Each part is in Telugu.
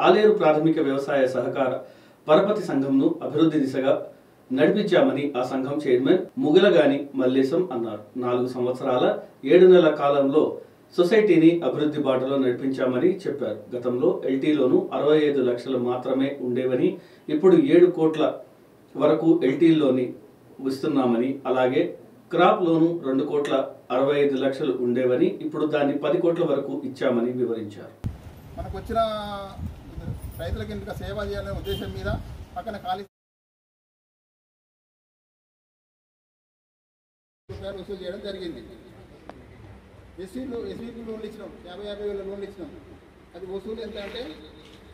ఆలేరు ప్రాథమిక వ్యవసాయ సహకార పరపతి సంఘంను అభివృద్ధి దిశగా నడిపించామని ఆ సంఘం చైర్మన్ ముగలగాని మల్లేశం అన్నారు. 4 సంవత్సరాల 7 నెలల కాలంలో సొసైటీని అభివృద్ధి బాటలో నడిపించామని చెప్పారు. గతంలో ఎల్టీలోనూ 65 లక్షలు మాత్రమే ఉండేవని ఇప్పుడు 7 కోట్ల వరకు ఎల్టీలోని ఇస్తున్నామని, అలాగే క్రాప్ లోను 2 కోట్ల 65 లక్షలు ఉండేవని ఇప్పుడు దాన్ని 10 కోట్ల వరకు ఇచ్చామని వివరించారు. మనకు వచ్చిన రైతులకు ఇంకా సేవ చేయాలనే ఉద్దేశం మీద పక్కన ఖాళీ రూపాయలు వసూలు చేయడం జరిగింది. ఎస్వీపీ లోన్లు ఇచ్చినాం, 50 వేల లోన్లు ఇచ్చినాం. అది వసూలు ఎంత అంటే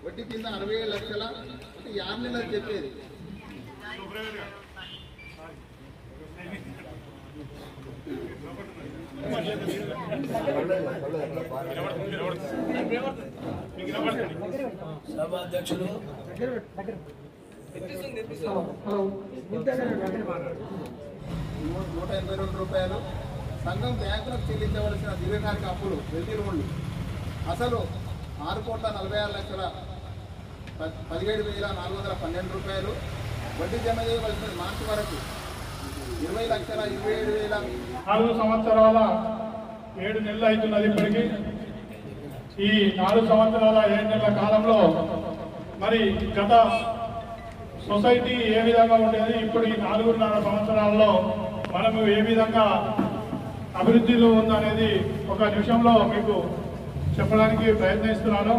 వడ్డీ కింద 67 లక్షల, అంటే 6 నెలలు చెప్పేది. సభాధ్యక్షులు 182 రూపాయలు. సంఘం బ్యాంకులకు చెల్లించవలసిన దీర్ఘకాలిక అప్పులు వెల్టీ లోన్లు అసలు 6,46,17,412 రూపాయలు. వడ్డీ జమ చేయవలసిన మార్చి వరకు 20,27,000. 4 సంవత్సరాల 7 నెలలు అవుతున్నది. ఇప్పటికీ ఈ 4 సంవత్సరాల 7 నెలల కాలంలో మరి గత సొసైటీ ఏ విధంగా ఉండేది, ఇప్పుడు ఈ 4.5 సంవత్సరాల్లో మనము ఏ విధంగా అభివృద్ధిలో ఉందనేది ఒక నిమిషంలో మీకు చెప్పడానికి ప్రయత్నిస్తున్నాను.